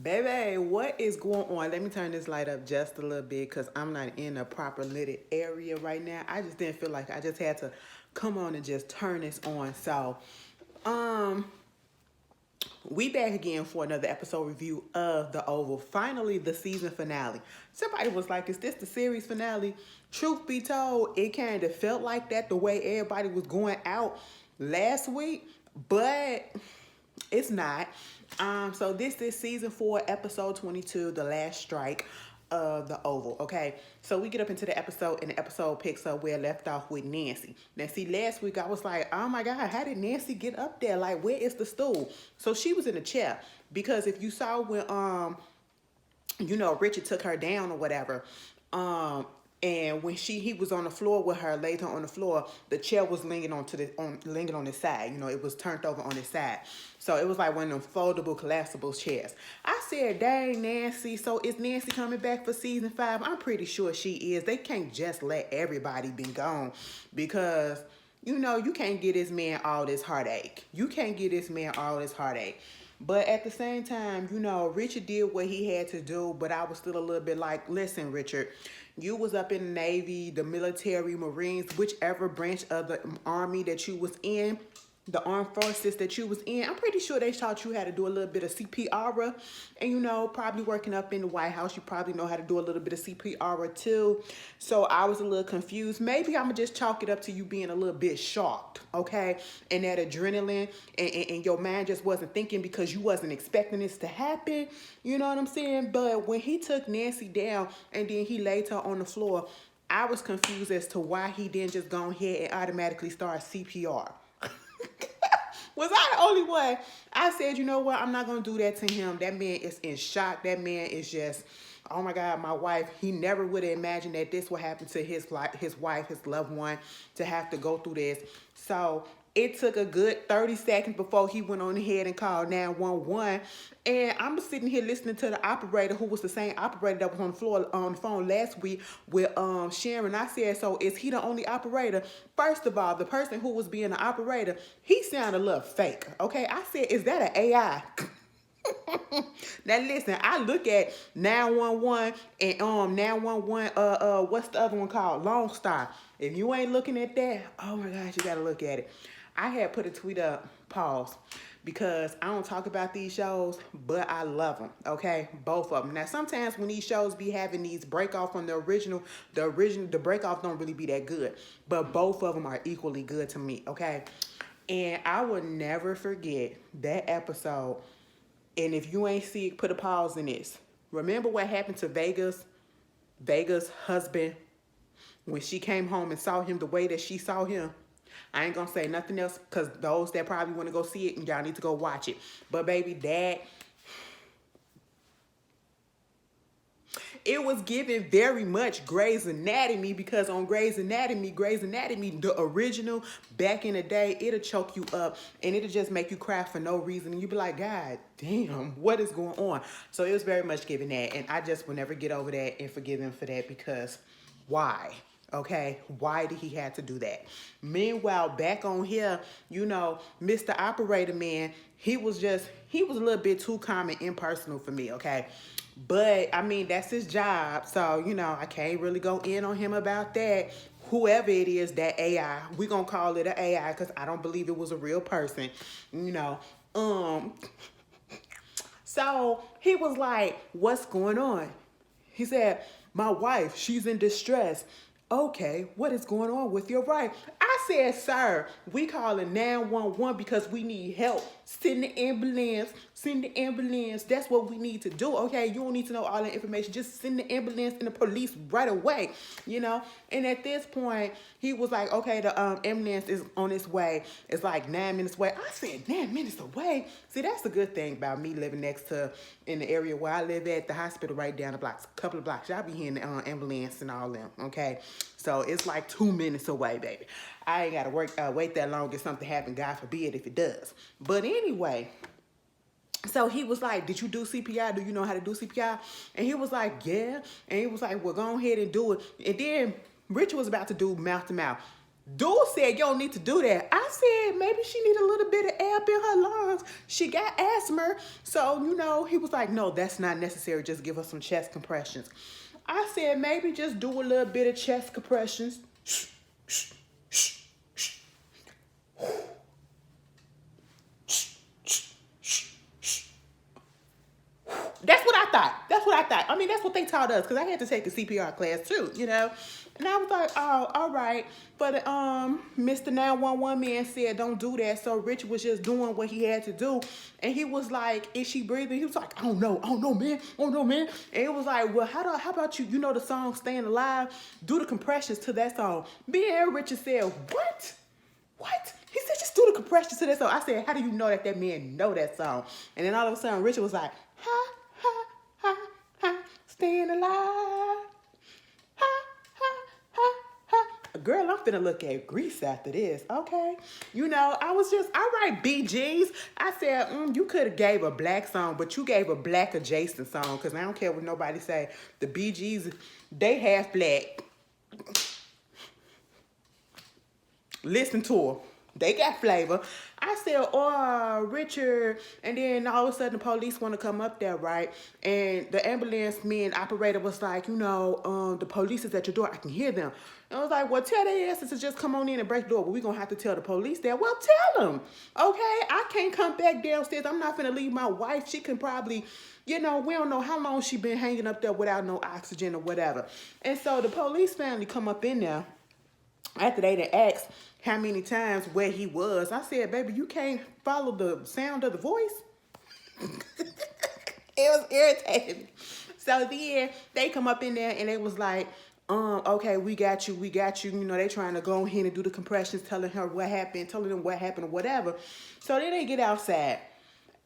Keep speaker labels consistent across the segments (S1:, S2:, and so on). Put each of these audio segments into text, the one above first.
S1: Baby, what is going on? Let me turn this light up just a little bit because I'm not in a proper lit area right now. I just didn't feel like I just had to come on and just turn this on. So, um, we back again for another episode review of The Oval. Finally, the season finale. Somebody was like, is this the series finale? Truth be told, it kind of felt like that the way everybody was going out last week, but it's not. So this is season 4, episode 22, the last strike of The Oval. Okay, so we get up into the episode, and the episode picks up where it left off with Nancy. Now, see, last week I was like, oh my God, how did Nancy get up there? Like, where is the stool? So she was in a chair because if you saw when Richard took her down or whatever, and when he was on the floor with her, laid her on the floor, the chair was leaning on his side. It was turned over on his side. So it was like one of them foldable, collapsible chairs. I said, dang, Nancy. So is Nancy coming back for season 5? I'm pretty sure she is. They can't just let everybody be gone because, you can't get this man all this heartache. You can't get this man all this heartache. But at the same time, Richard did what he had to do, but I was still a little bit like, listen, Richard, you was up in the Navy, the military, Marines, whichever branch of the Army that you was in, the armed forces that you was in. I'm pretty sure they taught you how to do a little bit of CPR. And, probably working up in the White House, you probably know how to do a little bit of CPR too. So I was a little confused. Maybe I'm going to just chalk it up to you being a little bit shocked, okay? And that adrenaline and your mind just wasn't thinking because you wasn't expecting this to happen. You know what I'm saying? But when he took Nancy down and then he laid her on the floor, I was confused as to why he didn't just go ahead and automatically start CPR. Was I the only one? I said, you know what? I'm not going to do that to him. That man is in shock. That man is just, oh my God, my wife. He never would have imagined that this would happen to his wife, his loved one, to have to go through this. So it took a good 30 seconds before he went on ahead and called 911. And I'm sitting here listening to the operator, who was the same operator that was on the phone last week with Sharon. I said, so is he the only operator? First of all, the person who was being the operator, he sounded a little fake. Okay, I said, is that an AI? Now listen, I look at 911 and 911 what's the other one called? Lone Star. If you ain't looking at that, oh my gosh, you gotta look at it. I had put a tweet up, pause, because I don't talk about these shows, but I love them, okay? Both of them. Now, sometimes when these shows be having these break off from the original, the break off don't really be that good, but both of them are equally good to me, okay? And I will never forget that episode. And if you ain't see it, put a pause in this. Remember what happened to Vega's husband, when she came home and saw him the way that she saw him? I ain't gonna say nothing else because those that probably want to go see it, and y'all need to go watch it. But baby, it was given very much Grey's Anatomy, because on Grey's Anatomy, the original, back in the day, it'll choke you up and it'll just make you cry for no reason. And you be like, God damn, what is going on? So it was very much given that. And I just will never get over that and forgive him for that, because why? Okay, why did he have to do that? Meanwhile, back on here, Mr. Operator Man, he was a little bit too calm and impersonal for me, okay? But, I mean, that's his job, so, I can't really go in on him about that. Whoever it is, that AI, we gonna call it an AI because I don't believe it was a real person, So, he was like, what's going on? He said, my wife, she's in distress. Okay, what is going on with your wife? I said, sir, we calling 911 because we need help. Send the ambulance. That's what we need to do, okay? You don't need to know all the information. Just send the ambulance and the police right away, And at this point, he was like, okay, the ambulance is on its way. It's like 9 minutes away. I said, 9 minutes away? See, that's the good thing about me living in the area where I live at, the hospital right down the blocks, a couple of blocks. Y'all be hearing the ambulance and all them, okay? So it's like 2 minutes away, baby. I ain't got to wait that long if something happen, God forbid if it does. But anyway, so he was like, did you do CPR? Do you know how to do CPR? And he was like, yeah. And he was like, well, go ahead and do it. And then Richard was about to do mouth to mouth. Dude said you don't need to do that. I said maybe she need a little bit of air up in her lungs. She got asthma. So, he was like, no, that's not necessary. Just give her some chest compressions. I said maybe just do a little bit of chest compressions. That's what I thought. That's what I thought. I mean, that's what they taught us because I had to take a CPR class too. And I was like, oh, all right. But Mr. 911 man said don't do that. So Richard was just doing what he had to do. And he was like, is she breathing? He was like, I don't know, man. And it was like, well, how about you know the song Staying Alive? Do the compressions to that song. Me and Richard said, what? He said, just do the compressions to that song. I said, how do you know that man know that song? And then all of a sudden, Richard was like, ha, ha, ha, ha, staying alive. Ha, ha, ha, ha. Girl, I'm finna look at Grease after this, okay? I was just, all right, BGs. I said, you could have gave a black song, but you gave a black adjacent song, because I don't care what nobody say. The BGs, they half black. Listen to her. They got flavor. I said, oh, Richard. And then all of a sudden the police want to come up there, right? And the ambulance man operator was like, the police is at your door. I can hear them. And I was like, well, tell their asses to just come on in and break the door. But we're going to have to tell the police that. Well, tell them. Okay? I can't come back downstairs. I'm not going to leave my wife. She can probably, we don't know how long she been hanging up there without no oxygen or whatever. And so the police family come up in there. After they done asked how many times where he was, I said, baby, you can't follow the sound of the voice. It was irritating. So then they come up in there and they was like, okay, we got you. They trying to go ahead and do the compressions, telling them what happened or whatever. So then they get outside.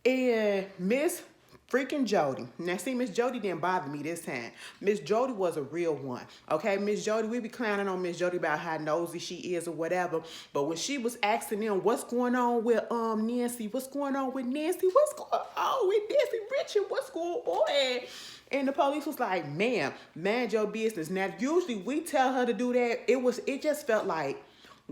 S1: And Miss freaking Jody. Now, see, Miss Jody didn't bother me this time. Miss Jody was a real one. Okay, Miss Jody, we be clowning on Miss Jody about how nosy she is or whatever. But when she was asking them, what's going on with Nancy? What's going on with Nancy? What's going on with Nancy Richard? What's going on? And the police was like, ma'am, mind your business. Now, usually we tell her to do that. It just felt like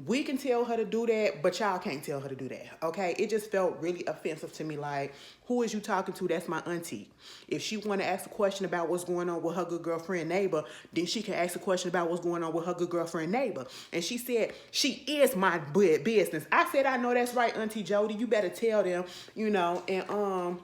S1: we can tell her to do that, but y'all can't tell her to do that, okay? It just felt really offensive to me, like, who is you talking to? That's my auntie. If she want to ask a question about what's going on with her good girlfriend neighbor, then she can ask a question about what's going on with her good girlfriend neighbor. And she said, she is my business. I said, I know that's right, Auntie Jody. You better tell them, and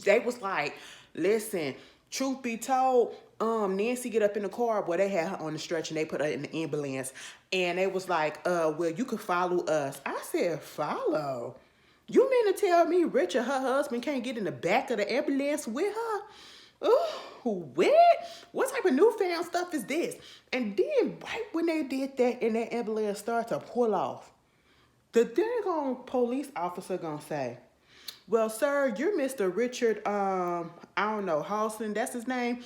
S1: they was like, listen, truth be told, Nancy get up in the car, boy, they had her on the stretcher and they put her in the ambulance. And they was like, well, you can follow us. I said, follow? You mean to tell me Richard, her husband, can't get in the back of the ambulance with her? Oh, what type of newfound stuff is this? And then right when they did that and that ambulance started to pull off, the dang police officer gonna say, well, sir, you're Mr. Richard, I don't know, Halston, that's his name.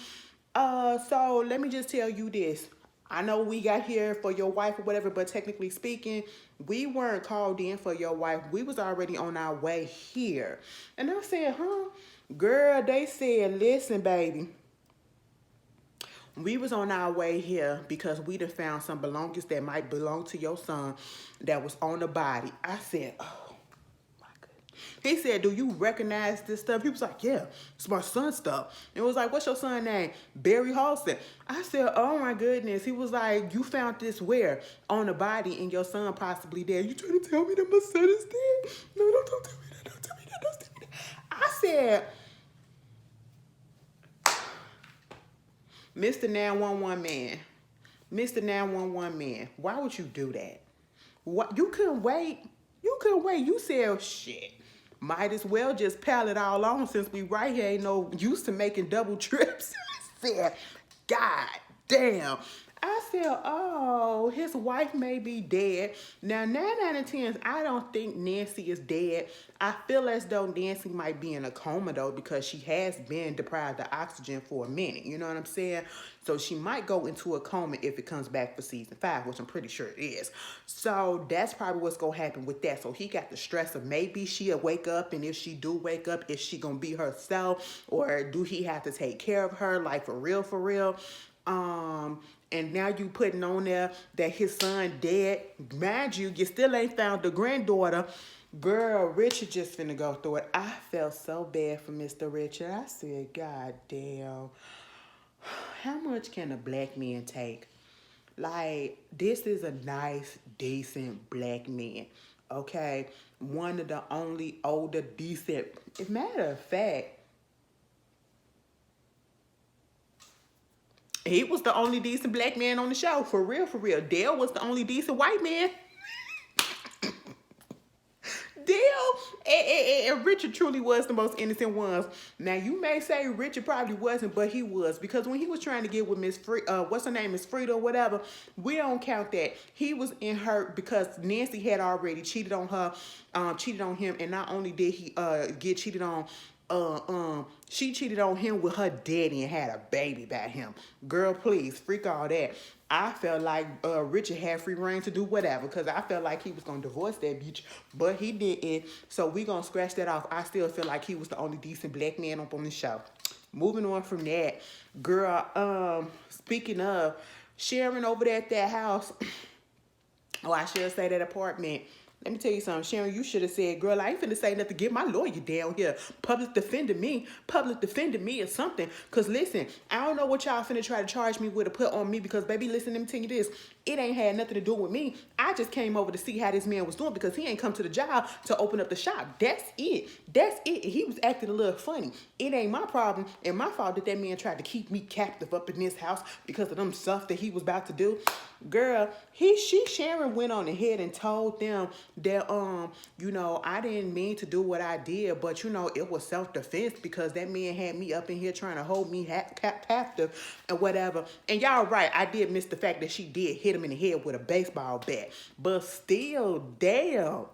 S1: So let me just tell you this. I know we got here for your wife or whatever, but technically speaking, we weren't called in for your wife. We was already on our way here. And I said, huh? Girl, they said, listen, baby. We was on our way here because we done found some belongings that might belong to your son that was on the body. I said, oh. He said, do you recognize this stuff? He was like, yeah, it's my son's stuff. And it was like, what's your son's name? Barry Halston. I said, oh my goodness. He was like, you found this where? On the body and your son possibly dead. You trying to tell me that my son is dead? No, don't tell me that. Don't tell me that. Don't tell me that. I said, Mr. 911 man, Mr. 911 man, why would you do that? What? You couldn't wait. You said, oh, shit. Might as well just pile it all on since we right here ain't no used to making double trips. I said, God damn. I said, oh, his wife may be dead. Now, 9 out of 10, I don't think Nancy is dead. I feel as though Nancy might be in a coma, though, because she has been deprived of oxygen for a minute. You know what I'm saying? So she might go into a coma if it comes back for season 5, which I'm pretty sure it is. So that's probably what's going to happen with that. So he got the stress of maybe she'll wake up, and if she do wake up, is she going to be herself, or do he have to take care of her, like for real, for real? And now you putting on there that his son dead. Mind you, you still ain't found the granddaughter. Girl, Richard just finna go through it. I felt so bad for Mr. Richard. I said, God damn, how much can a black man take? Like, this is a nice, decent black man. Okay? One of the only older, decent. As a matter of fact, he was the only decent black man on the show. For real, for real. Dale was the only decent white man. And Richard truly was the most innocent ones. Now you may say Richard probably wasn't, but he was, because when he was trying to get with Miss what's her name, Miss Frida or whatever, we don't count that. He was in her because Nancy had already cheated on her, cheated on him, and not only did he get cheated on, she cheated on him with her daddy and had a baby by him. Girl, please, freak all that. I felt like Richard had free reign to do whatever, because I felt like he was going to divorce that bitch, but he didn't. So we going to scratch that off. I still feel like he was the only decent black man up on the show. Moving on from that, girl, speaking of, Sharon over there at that house, oh, I should say that apartment. Let me tell you something, Sharon, you should have said, girl, I ain't finna say nothing. Get my lawyer down here. Public defending me or something. Because listen, I don't know what y'all finna try to charge me with or put on me, because, baby, listen, let me tell you this. It ain't had nothing to do with me. I just came over to see how this man was doing, because he ain't come to the job to open up the shop. That's it. That's it. He was acting a little funny. It ain't my problem and my fault that that man tried to keep me captive up in this house because of them stuff that he was about to do. Girl, Sharon went on ahead and told them that, I didn't mean to do what I did, but, it was self-defense because that man had me up in here trying to hold me captive and whatever. And y'all right, I did miss the fact that she did hit him in the head with a baseball bat. But still, damn.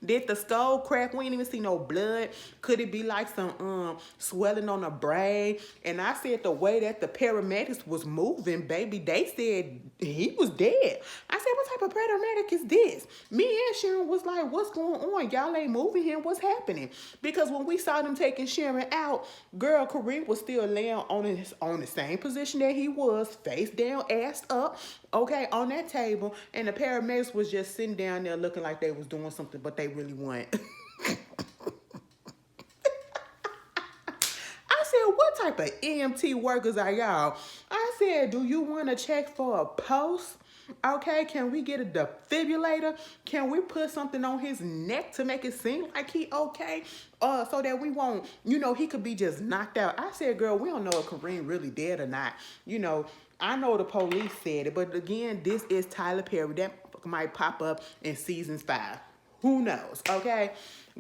S1: Did the skull crack? We didn't even see no blood. Could it be like some swelling on a brain? And I said the way that the paramedics was moving, baby, they said he was dead. I said, what type of paramedic is this? Me and Sharon was like, what's going on? Y'all ain't moving him. What's happening? Because when we saw them taking Sharon out, girl, Kareem was still laying on the same position that he was, face down, ass up, okay, on that table. And the paramedics was just sitting down there looking like they was doing something, but they really weren't. I said, what type of EMT workers are y'all? I said, do you want to check for a pulse? Okay, can we get a defibrillator? Can we put something on his neck to make it seem like he okay? So that we won't, he could be just knocked out. I said, girl, we don't know if Kareem really dead or not. I know the police said it, but again, this is Tyler Perry. That might pop up in season 5. Who knows, okay?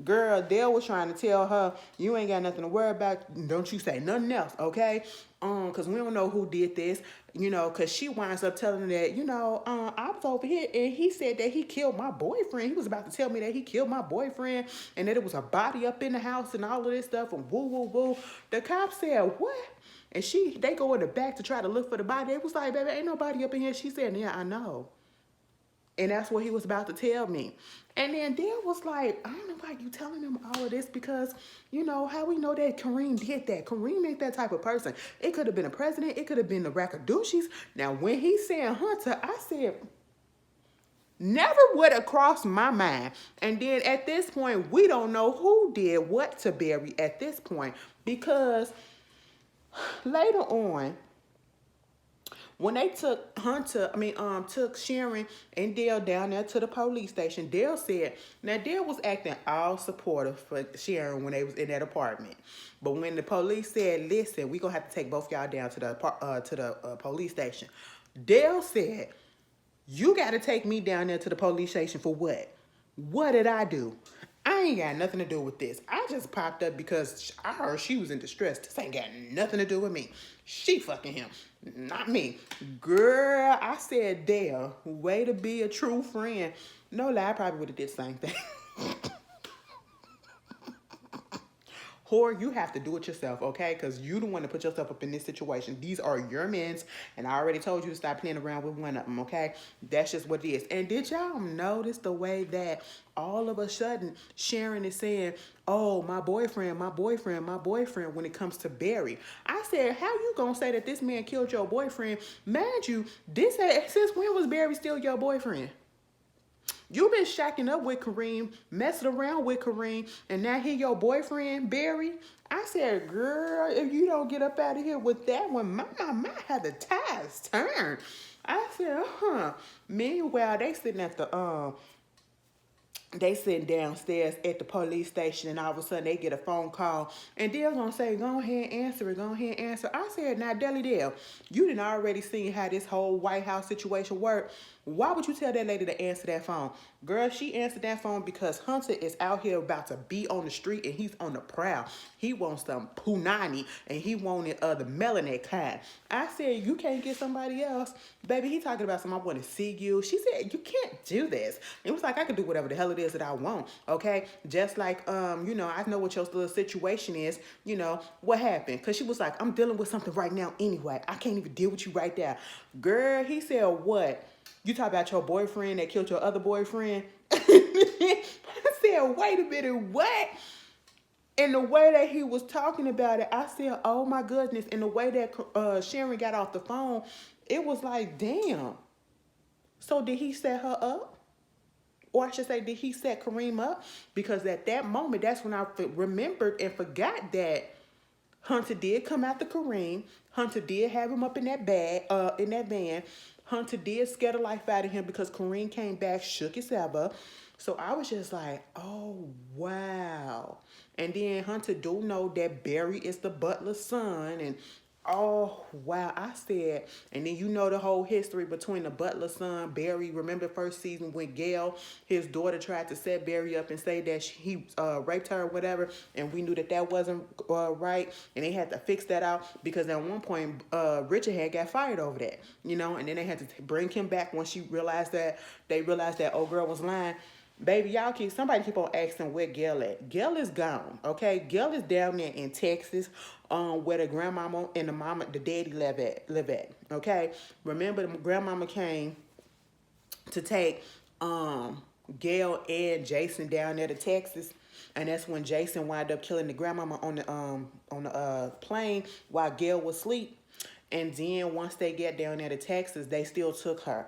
S1: Girl, Dale was trying to tell her, you ain't got nothing to worry about. Don't you say nothing else, okay? Because we don't know who did this, because she winds up telling that, I was over here and he said that he killed my boyfriend. He was about to tell me that he killed my boyfriend and that it was a body up in the house and all of this stuff and woo, woo, woo. The cop said, what? And they go in the back to try to look for the body. It was like, baby, ain't nobody up in here. She said, yeah, I know. And that's what he was about to tell me. And then Dale was like, I don't know why you telling him all of this, because, how we know that Kareem did that. Kareem ain't that type of person. It could have been a president. It could have been the Rackadoochies. Now, when he said Hunter, I said, never would have crossed my mind. And then at this point, we don't know who did what to Barry at this point, because later on, when they took took Sharon and Dale down there to the police station, Dale said, now Dale was acting all supportive for Sharon when they was in that apartment. But when the police said, listen, we gonna have to take both y'all down to the police station, Dale said, you gotta take me down there to the police station for what? What did I do? I ain't got nothing to do with this. I just popped up because I heard she was in distress. This ain't got nothing to do with me. She fucking him, not me. Girl, I said, Dale, way to be a true friend. No lie, I probably would have did the same thing. Whore, you have to do it yourself, okay? Because you don't want to put yourself up in this situation. These are your men's, and I already told you to stop playing around with one of them, okay? That's just what it is. And did y'all notice the way that all of a sudden Sharon is saying, oh, my boyfriend, my boyfriend, my boyfriend, when it comes to Barry? I said, how you gonna say that this man killed your boyfriend? Mind you, since when was Barry still your boyfriend? You been shacking up with Kareem, messing around with Kareem, and now he your boyfriend, Barry. I said, girl, if you don't get up out of here with that one, my had the tides turn. I said, huh. Meanwhile, they sitting downstairs at the police station, and all of a sudden they get a phone call, and they're gonna say, go ahead and answer it, go ahead and answer. I said, now Deli Dale, you done already seen how this whole White House situation worked. Why would you tell that lady to answer that phone? Girl, she answered that phone because Hunter is out here about to be on the street, and he's on the prowl. He wants some punani, and he wanted the melanin kind. I said, you can't get somebody else. Baby, he talking about something, I want to see you. She said, you can't do this. It was like, I can do whatever the hell it is that I want, okay? Just like, I know what your little situation is, what happened? Because she was like, I'm dealing with something right now anyway. I can't even deal with you right now. Girl, he said, what? You talk about your boyfriend that killed your other boyfriend? I said, wait a minute, what? And the way that he was talking about it, I said, oh my goodness. And the way that Sharon got off the phone, it was like, damn. So did he set her up? Or I should say, did he set Kareem up? Because at that moment, that's when I remembered and forgot that Hunter did come after Kareem. Hunter did have him up in that in that van. Hunter did scare the life out of him because Kareem came back, shook his elbow. So I was just like, oh, wow. And then Hunter do know that Barry is the butler's son. And oh, wow. I said, and then the whole history between the butler's son, Barry. Remember first season when Gail, his daughter, tried to set Barry up and say that he raped her or whatever. And we knew that wasn't right. And they had to fix that out because at one point, Richard had got fired over that, and then they had to bring him back once they realized that old girl was lying. Baby, somebody keep on asking where Gail at. Gail is gone, okay? Gail is down there in Texas, where the grandmama and the daddy live at, okay? Remember, the grandmama came to take Gail and Jason down there to Texas, and that's when Jason wound up killing the grandmama on the plane while Gail was asleep. And then once they get down there to Texas, they still took her.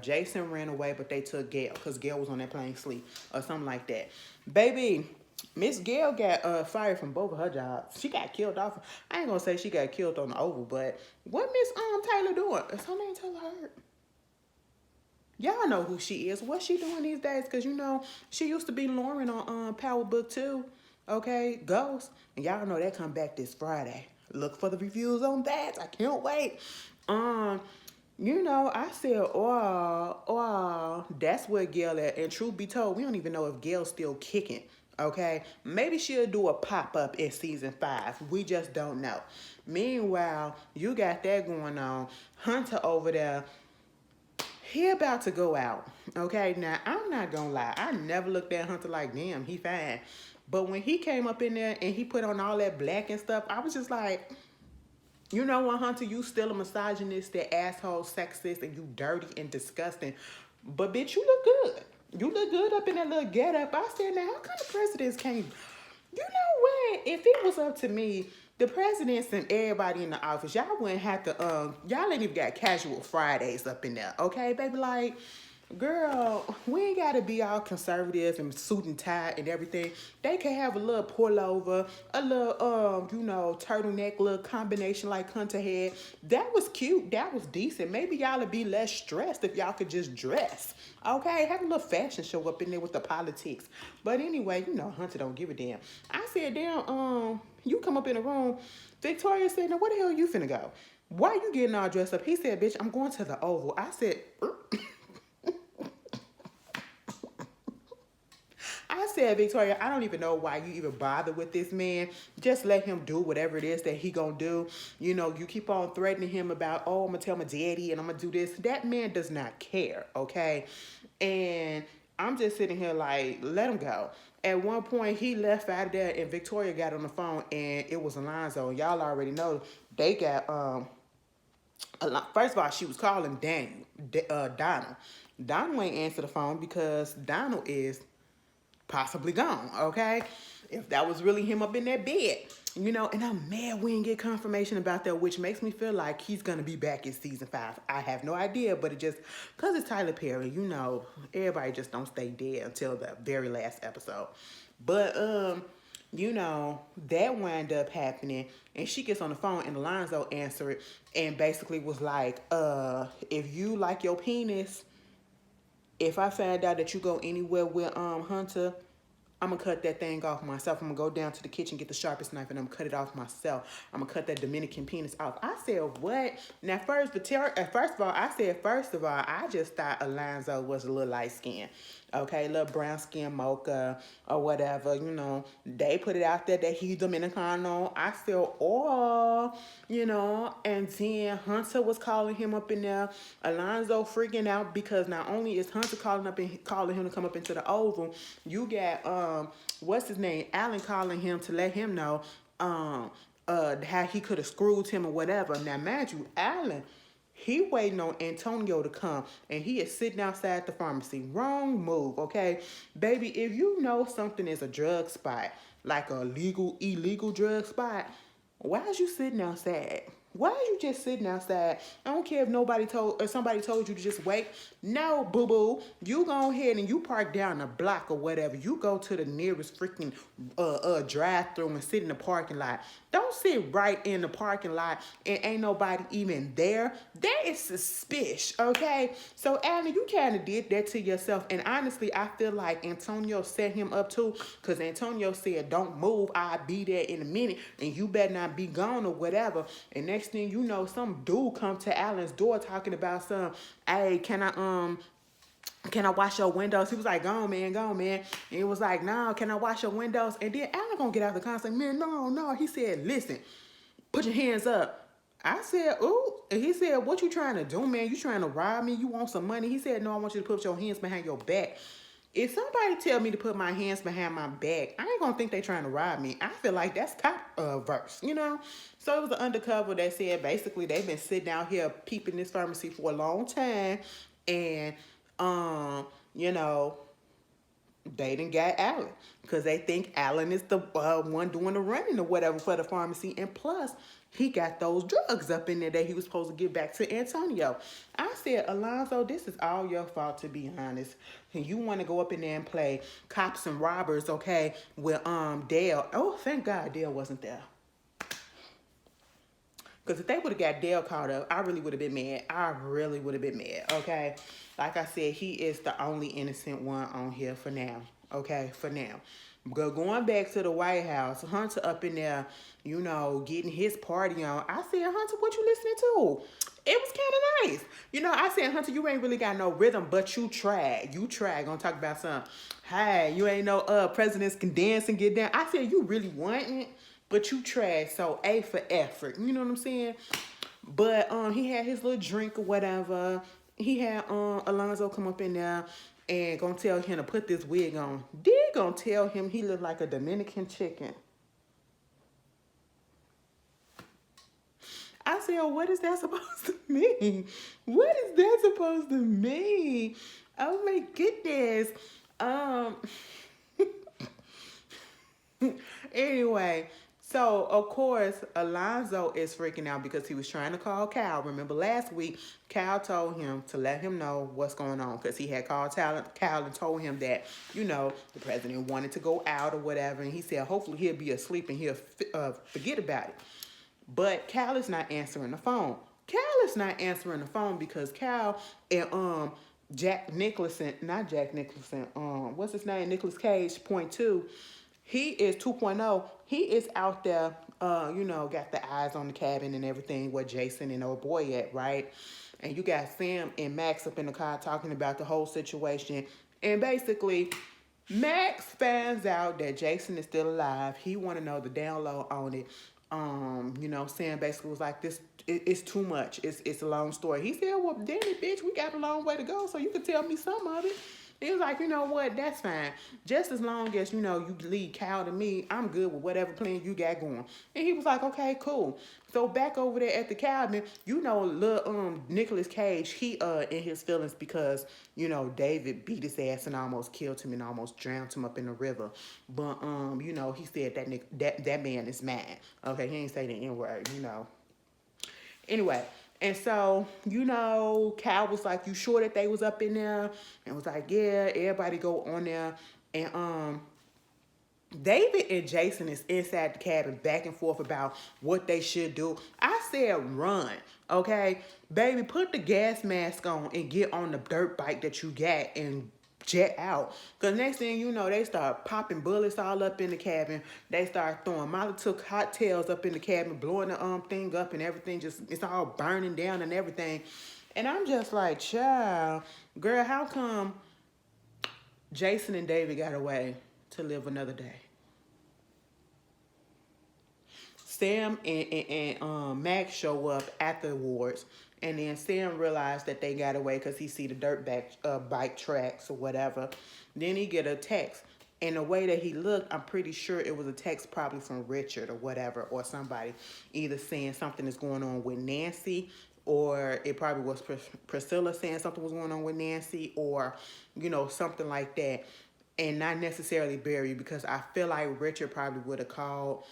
S1: Jason ran away, but they took Gail because Gail was on that plane asleep or something like that. Baby, Miss Gail got fired from both of her jobs. She got killed off. I ain't gonna say she got killed on the Oval, but what Miss Taylor doing? Is her name Taylor Hurd? Y'all know who she is. What's she doing these days? Because she used to be Lauren on Power Book 2. Okay, Ghost. And y'all know that come back this Friday. Look for the reviews on that. I can't wait. I said, that's where Gail at. And truth be told, we don't even know if Gail's still kicking, okay? Maybe she'll do a pop-up in season 5. We just don't know. Meanwhile, you got that going on. Hunter over there, he about to go out, okay? Now, I'm not gonna lie. I never looked at Hunter like, damn, he fine. But when he came up in there and he put on all that black and stuff, I was just like... You know what, Hunter? You still a misogynist, that asshole, sexist, and you dirty and disgusting. But, bitch, you look good. You look good up in that little getup. I said, now, how come the presidents can't... You know what? If it was up to me, the presidents and everybody in the office, y'all wouldn't have to... Y'all ain't even got casual Fridays up in there, okay, baby? Like... Girl, we ain't got to be all conservative and suit and tie and everything. They can have a little pullover, a little, turtleneck, little combination like Hunter had. That was cute. That was decent. Maybe y'all would be less stressed if y'all could just dress. Okay? Have a little fashion show up in there with the politics. But anyway, Hunter don't give a damn. I said, damn, you come up in the room. Victoria said, now where the hell you finna go? Why you getting all dressed up? He said, bitch, I'm going to the Oval. I said... I said, Victoria, I don't even know why you even bother with this man. Just let him do whatever it is that he gonna do. You keep on threatening him about, I'm gonna tell my daddy and I'm gonna do this. That man does not care, okay? And I'm just sitting here like, let him go. At one point, he left out of there, and Victoria got on the phone, and it was Alonzo. Y'all already know they got first of all, she was calling Donald. Donald ain't answer the phone because Donald is possibly gone, okay? If that was really him up in that bed. And I'm mad we didn't get confirmation about that, which makes me feel like he's gonna be back in season 5. I have no idea, but it just, cause it's Tyler Perry, everybody just don't stay dead until the very last episode. But that wound up happening, and she gets on the phone and Alonzo answered it and basically was like, if you like your penis, if I find out that you go anywhere with Hunter, I'm gonna cut that thing off myself. I'm gonna go down to the kitchen, get the sharpest knife, and I'm gonna cut it off myself. I'm gonna cut that Dominican penis off. I said, what? Now, first of all, I just thought Alonzo was a little light skinned. Okay, little brown skin mocha or whatever, they put it out there that he's Dominicano. I said, and then Hunter was calling him up in there. Alonzo freaking out because not only is Hunter calling him to come up into the Oval, you got what's his name, Alan, calling him to let him know how he could have screwed him or whatever. Now, mind you, Alan, he waiting on Antonio to come, and he is sitting outside the pharmacy. Wrong move, okay? Baby, if you know something is a drug spot, like a illegal drug spot, why is you sitting outside? Why are you just sitting outside? I don't care if somebody told you to just wait. No, boo-boo. You go ahead and you park down the block or whatever. You go to the nearest freaking drive-thru and sit in the parking lot. Don't sit right in the parking lot and ain't nobody even there. That is suspicious, okay? So, Alan, you kind of did that to yourself. And honestly, I feel like Antonio set him up too, because Antonio said, don't move. I'll be there in a minute, and you better not be gone or whatever. And next thing you know, some dude come to Alan's door talking about hey, can I wash your windows? He was like, go on, man. And he was like, no, can I wash your windows? And then Alan gonna get out the car and say, man, no. He said, listen, put your hands up. I said, ooh. And he said, what you trying to do, man? You trying to rob me? You want some money? He said, no, I want you to put your hands behind your back. If somebody tell me to put my hands behind my back, I ain't gonna think they trying to rob me. I feel like that's top verse, So it was an undercover that said basically they've been sitting out here peeping this pharmacy for a long time, and they done got Alan because they think Alan is the one doing the running or whatever for the pharmacy, and plus he got those drugs up in there that he was supposed to give back to Antonio. I said, Alonzo, this is all your fault, to be honest. And you want to go up in there and play cops and robbers, okay, with Dale. Oh, thank God Dale wasn't there. Because if they would have got Dale caught up, I really would have been mad. Okay? Like I said, he is the only innocent one on here for now. Okay? For now. Going back to the White House, Hunter up in there, getting his party on. I said, Hunter, what you listening to? It was kind of nice. I said, Hunter, you ain't really got no rhythm, but you tried. Gonna talk about something. Hey, you ain't no presidents can dance and get down. I said, you really want it, but you tried. So A for effort. You know what I'm saying? But he had his little drink or whatever. He had Alonzo come up in there and gonna tell him to put this wig on. Then gonna tell him he looked like a Dominican chicken. I said, what is that supposed to mean? What is that supposed to mean? Oh my goodness. Anyway, so of course Alonzo is freaking out because he was trying to call Cal. Remember last week, Cal told him to let him know what's going on because he had called Cal and told him that, the president wanted to go out or whatever. And he said, hopefully he'll be asleep and he'll forget about it. But Cal is not answering the phone. Because Cal and what's his name? Nicolas Cage, point two. He is 2.0. He is out there, got the eyes on the cabin and everything where Jason and old boy at, right? And you got Sam and Max up in the car talking about the whole situation. And basically, Max finds out that Jason is still alive. He want to know the download on it. Sam basically was like, it's too much. It's a long story. He said, well, damn it, bitch, we got a long way to go, so you can tell me some of it. He was like, you know what, that's fine. Just as long as, you lead Cal to me, I'm good with whatever plan you got going. And he was like, okay, cool. So back over there at the cabin, little Nicolas Cage, he in his feelings because, David beat his ass and almost killed him and almost drowned him up in the river. But he said that man is mad. Okay, he ain't say the N-word. Anyway, and so, Cal was like, you sure that they was up in there? And was like, yeah, everybody go on there. And David and Jason is inside the cabin back and forth about what they should do. I said run, okay? Baby, put the gas mask on and get on the dirt bike that you got and jet out. Because next thing you know, they start popping bullets all up in the cabin. They start throwing Molotov cocktails up in the cabin, blowing the thing up and everything. It's all burning down and everything. And I'm just like, child, girl, how come Jason and David got away to live another day? Sam and Max show up at the awards, and then Sam realized that they got away because he see the bike tracks or whatever. Then he get a text, and the way that he looked, I'm pretty sure it was a text probably from Richard or whatever, or somebody either saying something is going on with Nancy, or it probably was Priscilla saying something was going on with Nancy, or something like that, and not necessarily Barry, because I feel like Richard probably would have called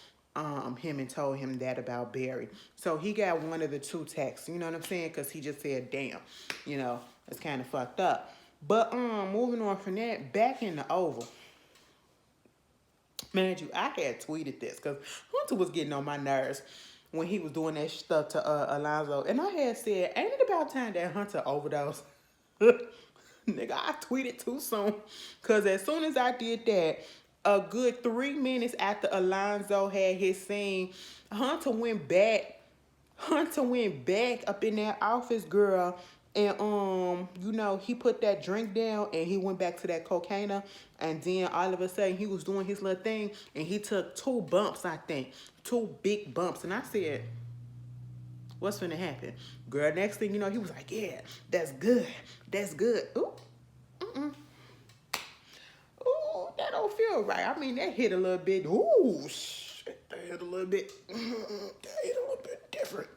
S1: him and told him that about Barry. So he got one of the two texts, you know what I'm saying? Because he just said, damn, it's kind of fucked up. But moving on from that, back in the Oval. Man, I had tweeted this because Hunter was getting on my nerves when he was doing that stuff to Alonzo. And I had said, ain't it about time that Hunter overdosed? Nigga, I tweeted too soon. Because as soon as I did that, a good 3 minutes after Alonzo had his scene, Hunter went back up in that office, girl, and he put that drink down and he went back to that cocaine, and then all of a sudden he was doing his little thing and he took 2 bumps, I think. 2 big bumps. And I said, what's finna happen? Girl, next thing you know, he was like, yeah, that's good. That's good. Ooh. Ooh, that don't feel right. I mean, that hit a little bit. Ooh, shit, that hit a little bit. That hit a little bit different.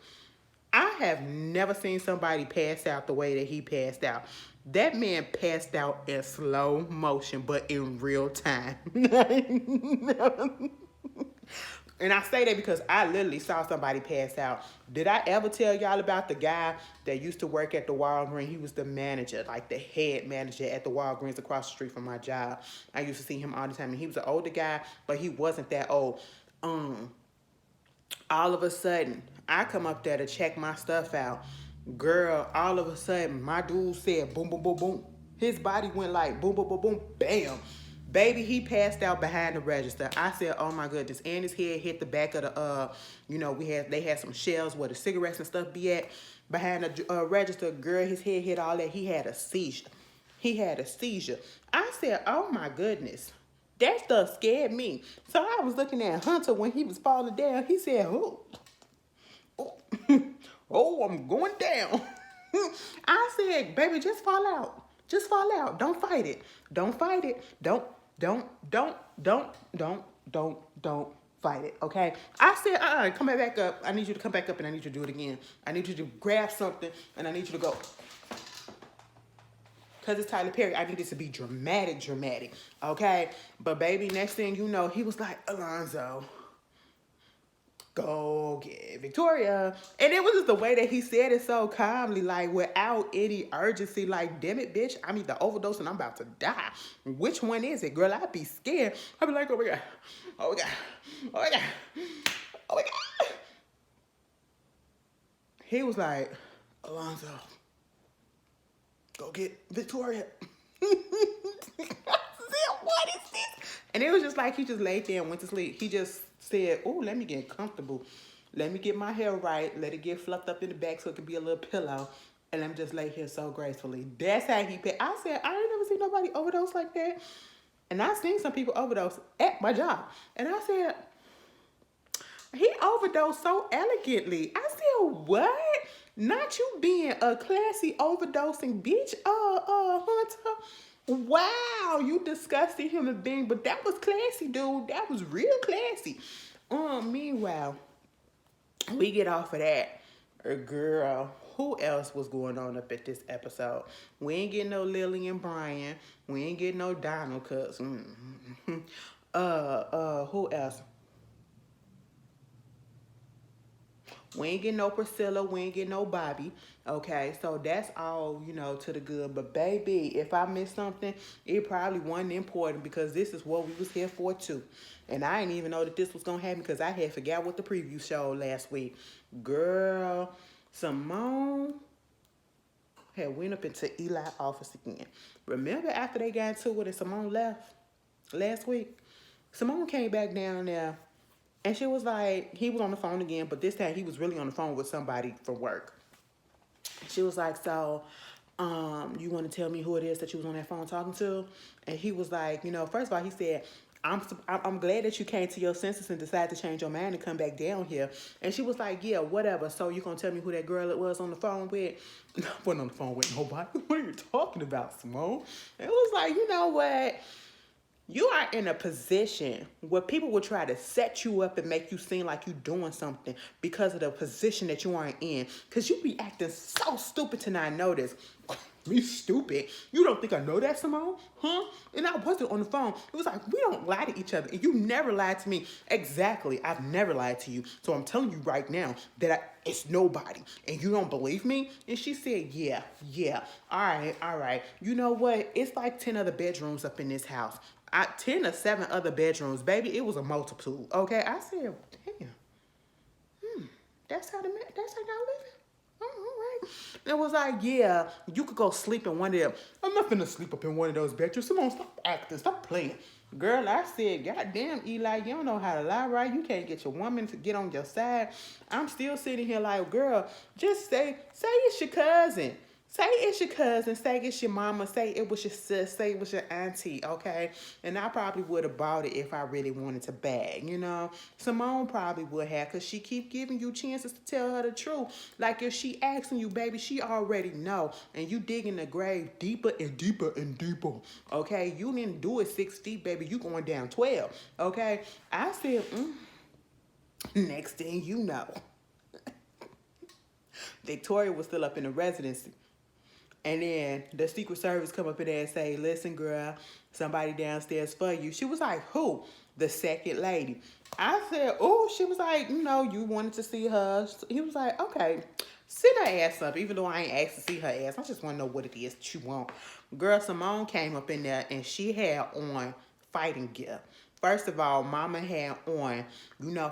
S1: I have never seen somebody pass out the way that he passed out. That man passed out in slow motion, but in real time. And I say that because I literally saw somebody pass out. Did I ever tell y'all about the guy that used to work at the Walgreens? He was the manager, like the head manager at the Walgreens across the street from my job. I used to see him all the time, and he was an older guy, but he wasn't that old. All of a sudden, I come up there to check my stuff out. Girl, all of a sudden, my dude said boom, boom, boom, boom. His body went like boom, boom, boom, boom, bam. Baby, he passed out behind the register. I said, oh my goodness. And his head hit the back of the, they had some shelves where the cigarettes and stuff be at. Behind the register, girl, his head hit all that. He had a seizure. I said, oh my goodness. That stuff scared me. So I was looking at Hunter when he was falling down. He said, oh, I'm going down. I said, baby, just fall out. Just fall out. Don't fight it. Don't fight it. Don't fight it, okay? I said, come back up. I need you to come back up and I need you to do it again. I need you to grab something and I need you to go. Because it's Tyler Perry, I need it to be dramatic, okay? But baby, next thing you know, he was like, Alonzo, go get Victoria. And it was just the way that he said it so calmly, like without any urgency, like, damn it, bitch, I need the overdose and I'm about to die. Which one is it, girl? I'd be scared. I'd be like, oh my God, oh my God, oh my God, oh my God. He was like, Alonzo, go get Victoria. I said, what is this? And it was just like he just laid there and went to sleep. He just said, oh, let me get comfortable. Let me get my hair right. Let it get fluffed up in the back so it can be a little pillow. And let me just lay here so gracefully. That's how he paid. I said, I ain't never seen nobody overdose like that. And I seen some people overdose at my job. And I said, he overdosed so elegantly. I said, what? Not you being a classy overdosing bitch, Hunter. Wow, you disgusting human being, but that was classy, dude. That was real classy. Meanwhile, we get off of that. Girl, who else was going on up at this episode? We ain't getting no Lily and Brian. We ain't getting no Donald cuz. Who else? We ain't getting no Priscilla. We ain't getting no Bobby. Okay, so that's all, to the good. But baby, if I missed something, it probably wasn't important because this is what we was here for too. And I didn't even know that this was gonna happen because I had forgot what the preview showed last week. Girl, Simone had went up into Eli's office again. Remember after they got into it and Simone left last week? Simone came back down there and she was like, he was on the phone again, but this time he was really on the phone with somebody from work. She was like, so, you want to tell me who it is that you was on that phone talking to? And he was like, first of all, he said, I'm glad that you came to your senses and decided to change your mind and come back down here. And she was like, yeah, whatever. So you gonna tell me who that girl it was on the phone with? I wasn't on the phone with nobody. What are you talking about, Simone? And it was like, you know what? You are in a position where people will try to set you up and make you seem like you're doing something because of the position that you aren't in. Because you be acting so stupid to not know this. Me stupid? You don't think I know that, Simone? Huh? And I wasn't on the phone. It was like, we don't lie to each other. And you never lied to me. Exactly. I've never lied to you. So I'm telling you right now that it's nobody. And you don't believe me? And she said, yeah. All right. You know what? It's like 10 other bedrooms up in this house. 10 or 7 other bedrooms, baby. It was a multitude. Okay, I said, damn. That's how y'all living. Oh, all right. It was like, yeah, you could go sleep in one of them. I'm not finna sleep up in one of those bedrooms. Simone, stop acting, stop playing. Girl, I said, goddamn, Eli, you don't know how to lie, right? You can't get your woman to get on your side. I'm still sitting here like, girl, just say it's your cousin. Say it's your cousin, say it's your mama, say it was your sis, say it was your auntie, okay? And I probably would have bought it if I really wanted to bag, Simone probably would have, because she keep giving you chances to tell her the truth. Like if she asking you, baby, she already know. And you digging the grave deeper and deeper and deeper, okay? You didn't do it 6 feet, baby. You going down 12, okay? I said, next thing you know, Victoria was still up in the residency. And then the Secret Service come up in there and say, listen, girl, somebody downstairs for you. She was like, who? The second lady. I said, oh, she was like, you wanted to see her. He was like, okay, send her ass up. Even though I ain't asked to see her ass, I just want to know what it is that you want. Girl, Simone came up in there and she had on fighting gear. First of all, mama had on,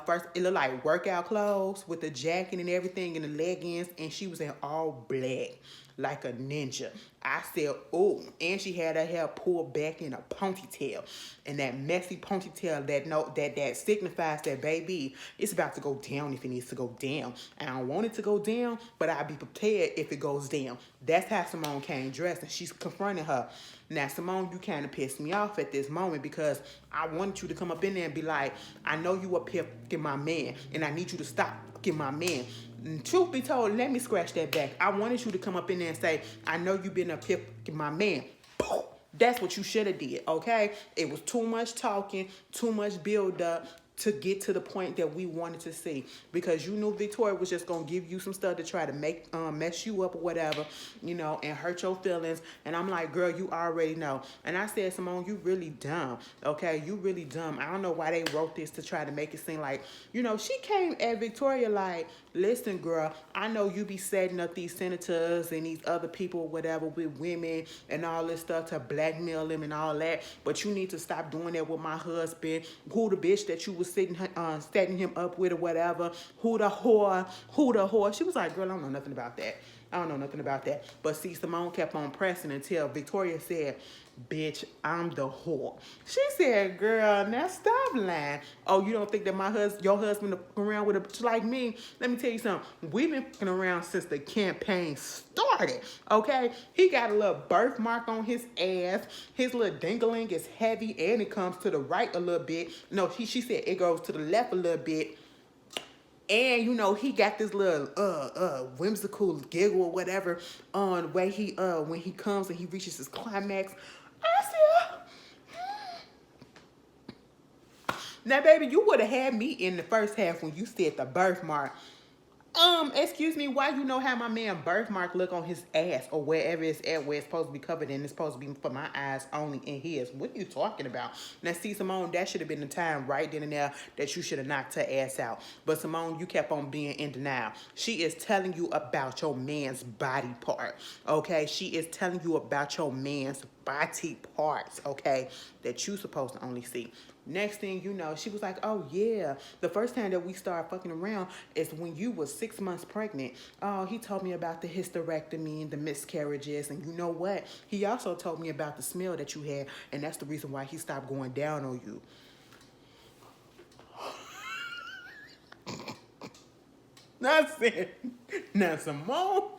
S1: first it looked like workout clothes with the jacket and everything and the leggings, and she was in all black like a ninja. I said, oh, and she had her hair pulled back in a ponytail, and that messy ponytail that signifies that, baby, it's about to go down if it needs to go down. And I don't want it to go down, but I'll be prepared if it goes down. That's how Simone came dressed, and she's confronting her. Now, Simone, you kind of pissed me off at this moment because I wanted you to come up in there and be like, I know you up here fucking my man, and I need you to stop fucking my man. And truth be told, let me scratch that back. I wanted you to come up in there and say, I know you been up here fucking my man. Boom. That's what you should have did, okay? It was too much talking, too much build up to get to the point that we wanted to see, because you knew Victoria was just gonna give you some stuff to try to make mess you up or whatever, and hurt your feelings. And I'm like, girl, you already know. And I said, Simone, you really dumb, okay? You really dumb. I don't know why they wrote this to try to make it seem like, she came at Victoria like, listen, girl, I know you be setting up these senators and these other people, whatever, with women and all this stuff to blackmail them and all that, but you need to stop doing that with my husband. Who the bitch that you was setting him up with or whatever? Who the whore? She was like, girl, I don't know nothing about that. But see, Simone kept on pressing until Victoria said, bitch, I'm the whore. She said, girl, now stop lying. Oh, you don't think that your husband around with a bitch like me? Let me tell you something. We've been fucking around since the campaign started, okay? He got a little birthmark on his ass. His little dingling is heavy, and it comes to the right a little bit. No, she said it goes to the left a little bit. And he got this little whimsical giggle or whatever on way he when he comes and he reaches his climax. Now, baby, you would have had me in the first half when you said the birthmark. Excuse me, why you know how my man birthmark look on his ass or wherever it's at where it's supposed to be covered and it's supposed to be for my eyes only in his? What are you talking about? Now, see, Simone, that should have been the time right then and there that you should have knocked her ass out. But Simone, you kept on being in denial. She is telling you about your man's body part, okay? She is telling you about your man's body parts, okay, that you supposed to only see. Next thing you know, she was like, oh yeah, the first time that we started fucking around is when you was 6 months pregnant. Oh, he told me about the hysterectomy and the miscarriages, and you know what? He also told me about the smell that you had, and that's the reason why he stopped going down on you. Nothing. Now, Simone,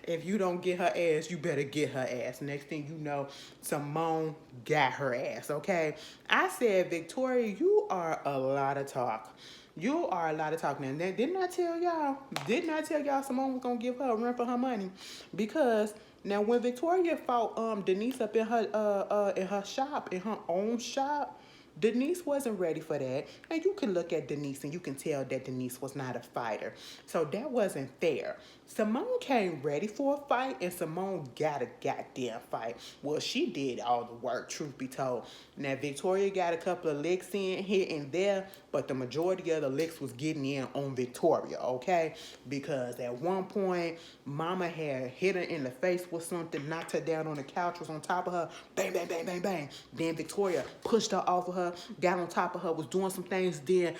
S1: if you don't get her ass, you better get her ass. Next thing you know, Simone got her ass, okay? I said, Victoria, you are a lot of talk. You are a lot of talk. Now, didn't I tell y'all? Didn't I tell y'all Simone was going to give her a run for her money? Because now when Victoria fought Denise up in her shop, in her own shop, Denise wasn't ready for that. And you can look at Denise and you can tell that Denise was not a fighter. So that wasn't fair. Simone came ready for a fight and Simone got a goddamn fight. Well, she did all the work, truth be told. Now, Victoria got a couple of licks in here and there, but the majority of the licks was getting in on Victoria, okay? Because at one point, Mama had hit her in the face with something, knocked her down on the couch, was on top of her, bang, bang, bang, bang, bang. Then Victoria pushed her off of her, got on top of her, was doing some things, then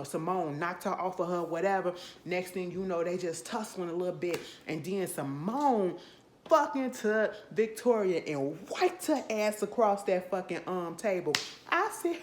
S1: Simone knocked her off of her, whatever. Next thing you know, they just tussling a little bit, and then Simone fucking to Victoria and wiped her ass across that fucking table. I said,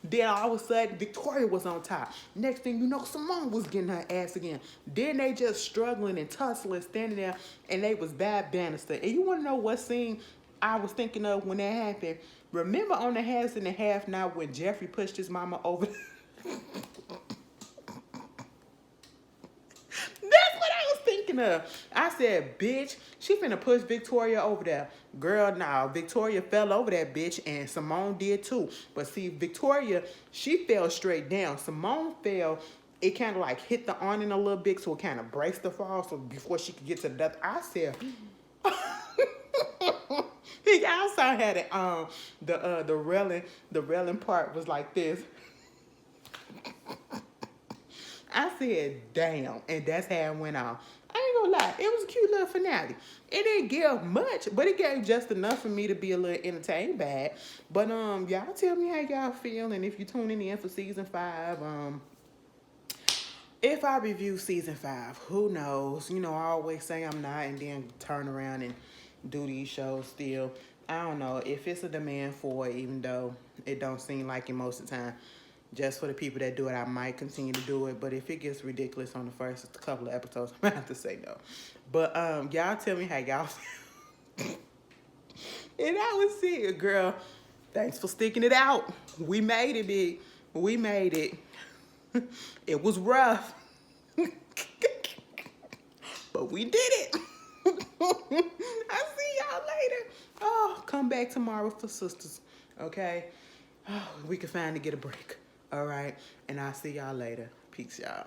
S1: then all of a sudden Victoria was on top. Next thing you know, Simone was getting her ass again. Then they just struggling and tussling, standing there, and they was bad banister. And you want to know what scene I was thinking of when that happened? Remember on the Halves and the Half Now when Jeffrey pushed his mama over? That's what I was thinking of. I said, bitch, she finna push Victoria over there. Girl, nah, Victoria fell over that bitch and Simone did too. But see, Victoria, she fell straight down. Simone fell, it kind of like hit the awning a little bit, so it kind of braced the fall so before she could get to the death. I said, he also had it the railing part was like this. I said, damn, and that's how it went off. I ain't gonna lie, it was a cute little finale. It didn't give much, but it gave just enough for me to be a little entertained by it. But y'all tell me how y'all feel, and if you're tuning in for season 5, if I review season 5, who knows? You know, I always say I'm not, and then turn around and do these shows still. I don't know if it's a demand for it, even though it don't seem like it most of the time. Just for the people that do it, I might continue to do it. But if it gets ridiculous on the first couple of episodes, I'm going to have to say no. But y'all tell me how y'all feel. And I was it, girl. Thanks for sticking it out. We made it, big. We made it. It was rough. But we did it. I'll see y'all later. Oh, come back tomorrow for sisters. Okay? Oh, we can finally get a break. All right, and I'll see y'all later. Peace, y'all.